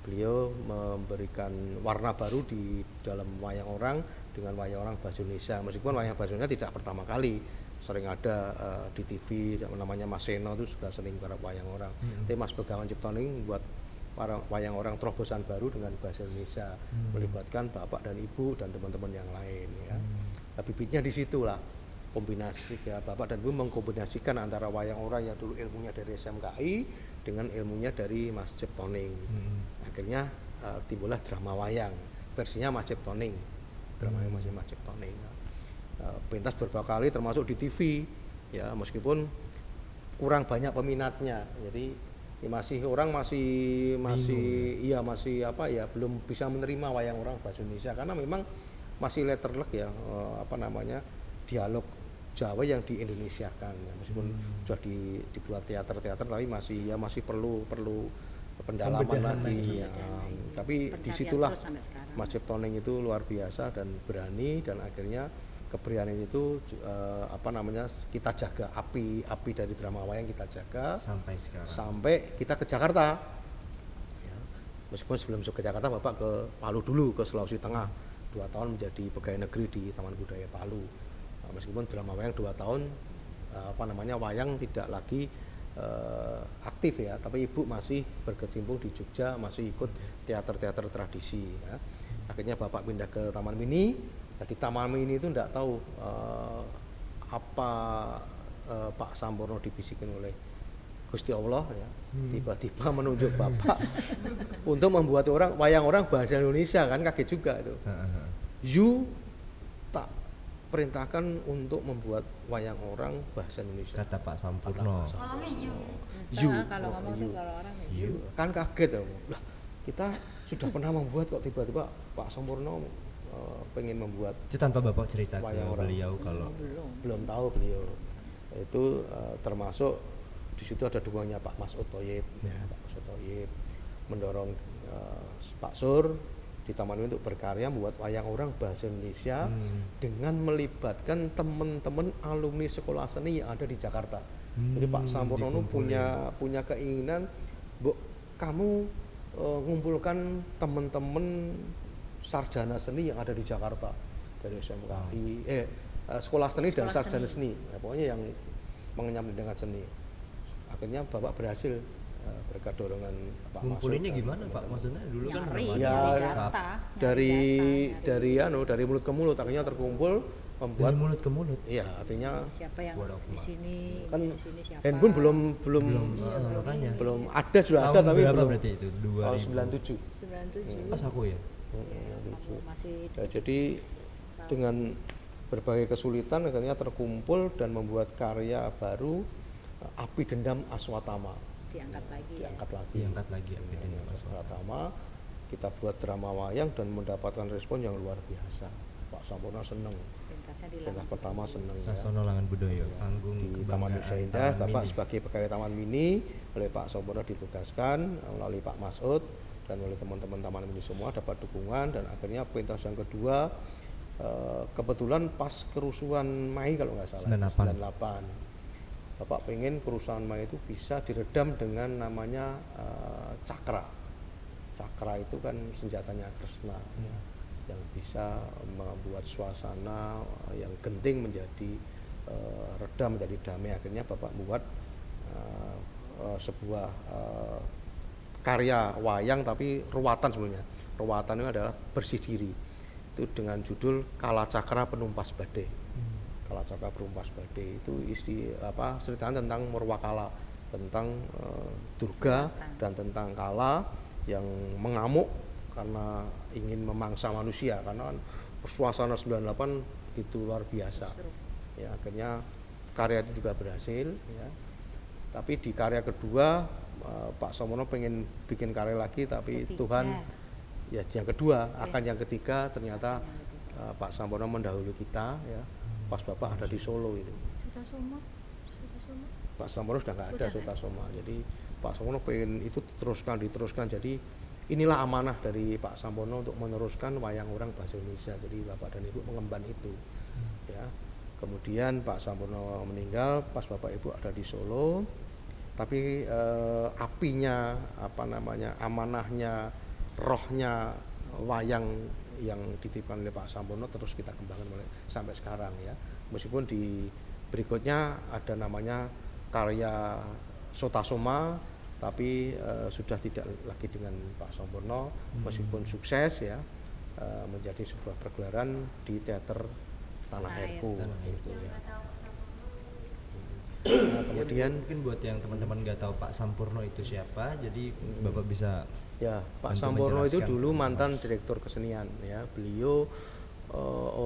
Beliau memberikan warna baru di dalam wayang orang dengan wayang orang bahasa Indonesia. Meskipun wayang bahasa Indonesia tidak pertama kali, sering ada di TV namanya Mas Seno itu juga sering garap wayang orang. Tapi Mas Begawan Ciptoning buat wayang orang terobosan baru dengan bahasa Indonesia, melibatkan bapak dan ibu dan teman-teman yang lain ya. Nah, bibitnya di situlah kombinasi ya, bapak dan ibu mengkombinasikan antara wayang orang yang dulu ilmunya dari SMKI dengan ilmunya dari Mas Ciptoning. Akhirnya timbullah drama wayang versinya Mas Ciptoning, drama yang masih Mas Ciptoning. Pentas beberapa kali termasuk di TV ya, meskipun kurang banyak peminatnya, jadi ya masih orang masih apa ya, belum bisa menerima wayang orang bahasa Indonesia karena memang masih letterlek ya, dialog Jawa yang di Indonesiakan ya, meskipun sudah dibuat teater tapi masih perlu pendalaman lagi ya. Tapi disitulah Mas Ciptoning itu luar biasa dan berani, dan akhirnya keberanian itu kita jaga, api dari drama wayang kita jaga sampai sekarang, sampai kita ke Jakarta ya. Meskipun sebelum ke Jakarta Bapak ke Palu dulu, ke Sulawesi Tengah 2 tahun menjadi pegawai negeri di Taman Budaya Palu. Meskipun drama wayang 2 tahun wayang tidak lagi aktif ya, tapi ibu masih berkecimpung di Jogja, masih ikut teater tradisi ya. Akhirnya Bapak pindah ke Taman Mini. Nah, di Taman Mini itu tidak tahu Pak Sampurno dibisikin oleh Gusti Allah ya, tiba-tiba menunjuk Bapak untuk membuat wayang orang bahasa Indonesia, kan kaget juga itu. You tak perintahkan untuk membuat wayang orang bahasa Indonesia, kata Pak Sampurno. Kalau ngomong tuh kalau orang you. Kan kaget ya, lah kita sudah pernah membuat kok tiba-tiba Pak Sampurno pengen membuat. Itu tanpa Bapak cerita ke wayang orang. beliau kalau belum tahu beliau itu termasuk di situ ada dukungannya Pak Mas Otoyib ya, Pak Mas Otoyib mendorong Pak Sur di Taman Mini untuk berkarya membuat wayang orang bahasa Indonesia dengan melibatkan teman-teman alumni sekolah seni yang ada di Jakarta. Jadi Pak Sampurno punya keinginan, Bu, kamu ngumpulkan teman-teman sarjana seni yang ada di Jakarta dari SMKI, sekolah seni dan sarjana seni, ya, pokoknya yang mengenyam dengan seni. Akhirnya Bapak berhasil berkat dorongan Pak Masud. Ngumpulinnya gimana Pak? Maksudnya dulu kan dari mulut ke mulut, akhirnya terkumpul membuat dari mulut ke mulut. Iya, artinya siapa yang di sini, kan di sini siapa. handphone belum ada, sudah ada tapi berapa belum. Berarti itu 2000. 97. Pas aku ya. Masih Ya, jadi dengan berbagai kesulitan akhirnya terkumpul dan membuat karya baru, Api Dendam Aswatama. diangkat lagi. Diangkat lagi Api Dendam Aswatama. Kita buat drama wayang dan mendapatkan respon yang luar biasa. Pak Sampurno seneng. Pentas pertama seneng. Sasono Langan Budaya, panggung di Taman Nusa Indah. Bapak sebagai pegawai Taman Mini oleh Pak Sampurno ditugaskan melalui Pak Masud dan oleh teman-teman Taman Mini semua dapat dukungan, dan akhirnya pentas yang kedua kebetulan pas kerusuhan Mei kalau nggak salah 98. Bapak pengen kerusuhan Mei itu bisa diredam dengan namanya cakra. Cakra itu kan senjatanya Kresna ya, yang bisa membuat suasana yang genting menjadi redam, menjadi damai. Akhirnya Bapak membuat sebuah karya wayang tapi ruwatan sebenarnya. Ruwatan itu adalah bersih diri. Itu dengan judul Kala Cakra Penumpas Badai. Kala Cakra Penumpas Badai itu ceritanya tentang Murwakala, tentang Durga dan tentang Kala yang mengamuk karena ingin memangsa manusia, karena kan suasana 98 itu luar biasa. Ya, akhirnya karya itu juga berhasil ya. Tapi di karya kedua Pak Sampurno pengen bikin karya lagi, tapi Tuhan ya yang kedua akan yang ketiga ternyata Pak Sampurno mendahului kita ya. Pas Bapak ada di Solo itu. Sutasoma. Pak Sampurno sudah nggak ada Sutasoma. Jadi Pak Sampurno pengen itu diteruskan. Jadi inilah amanah dari Pak Sampurno untuk meneruskan wayang orang bahasa Indonesia. Jadi Bapak dan Ibu mengemban itu. Ya. Kemudian Pak Sampurno meninggal pas Bapak Ibu ada di Solo, tapi apinya, apa namanya, amanahnya, rohnya wayang yang dititipkan oleh Pak Sampurno terus kita kembangkan sampai sekarang ya. Meskipun di berikutnya ada namanya karya Sotasoma, tapi sudah tidak lagi dengan Pak Sampurno, meskipun sukses ya, menjadi sebuah pergelaran di teater Tanah Airku gitu ya. Nah, kemudian mungkin buat yang teman-teman nggak tahu Pak Sampurno itu siapa, jadi Bapak bisa ya, Pak bantu Sampurno itu menjelaskan. dulu mantan direktur kesenian ya. Beliau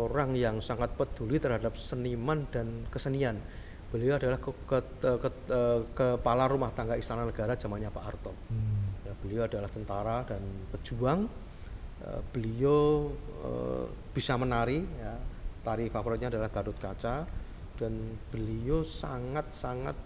orang yang sangat peduli terhadap seniman dan kesenian. Beliau adalah kepala rumah tangga Istana Negara zamannya Pak Harto. Ya, beliau adalah tentara dan pejuang. Beliau bisa menari ya. Tari favoritnya adalah Gatot Kaca, dan beliau sangat-sangat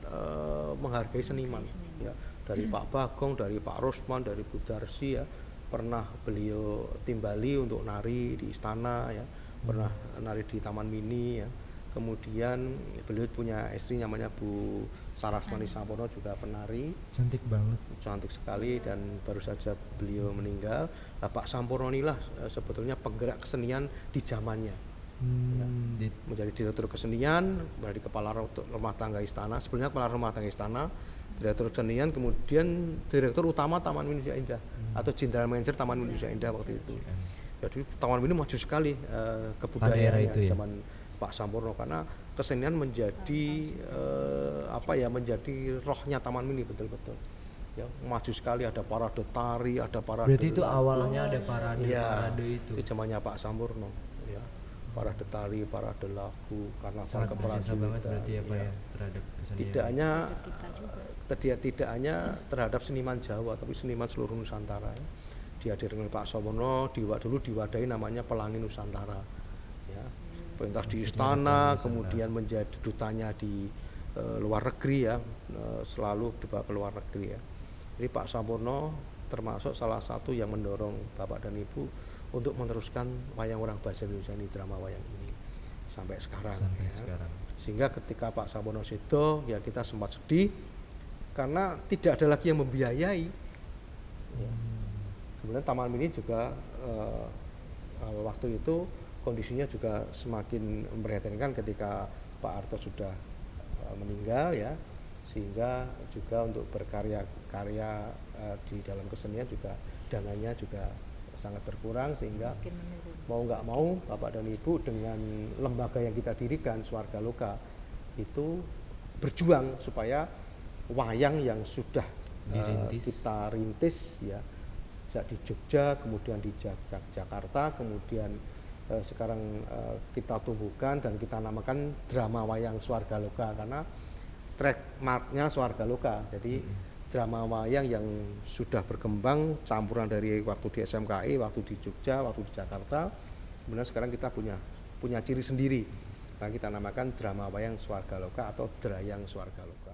menghargai seniman ya. Dari Pak Bagong, dari Pak Rosman, dari Bu Darsi ya, pernah beliau timbali untuk nari di istana ya, pernah nari di Taman Mini ya. Kemudian beliau punya istri namanya Bu Sarasmani Sampurno, juga penari, cantik banget, cantik sekali, dan baru saja beliau meninggal. Nah, Pak Sampurno inilah sebetulnya penggerak kesenian di zamannya. Ya, menjadi direktur kesenian, menjadi kepala rumah tangga istana, sebelumnya kepala rumah tangga istana, direktur kesenian, kemudian direktur utama Taman Mini Indonesia Indah atau general manager Taman Mini Indonesia Indah waktu itu. Jadi Taman Mini maju sekali kebudayaannya itu ya? zaman Pak Sampurno, karena kesenian menjadi menjadi rohnya Taman Mini betul-betul. Ya, maju sekali, ada parade tari, ada parade. Berarti itu awalnya ada parade itu. Itu zamannya Pak Sampurno. Ya. Parade tari, parade lagu, karnaval Sangat banget berarti ya Pak ya terhadap kesenian. Tidak hanya terhadap seniman Jawa, tapi seniman seluruh Nusantara ya. Dihadirkan oleh Pak Sampurno, dulu diwadahi namanya Pelangi Nusantara ya. Pentas di istana, kemudian menjadi dutanya di luar negeri ya, selalu dibawa ke luar negeri ya. Jadi Pak Sampurno termasuk salah satu yang mendorong Bapak dan Ibu untuk meneruskan wayang orang bahasa Indonesia ini, drama wayang ini sampai sekarang. Sehingga ketika Pak Sampurno sedo ya, kita sempat sedih karena tidak ada lagi yang membiayai ya. Kemudian Taman Mini juga waktu itu kondisinya juga semakin memprihatinkan ketika Pak Harto sudah meninggal ya, sehingga juga untuk berkarya-karya di dalam kesenian juga dananya juga sangat berkurang, sehingga mau nggak mau Bapak dan Ibu dengan lembaga yang kita dirikan Swarga Loka itu berjuang supaya wayang yang sudah kita rintis ya, sejak di Jogja, kemudian di Jakarta, kemudian sekarang kita tumbuhkan dan kita namakan drama wayang Swarga Loka, karena trademarknya Swarga Loka. Jadi drama wayang yang sudah berkembang campuran dari waktu di SMKI, waktu di Jogja, waktu di Jakarta. Sebenarnya sekarang kita punya ciri sendiri. Nah, kita namakan drama wayang Swarga Loka atau Drayang Swarga Loka.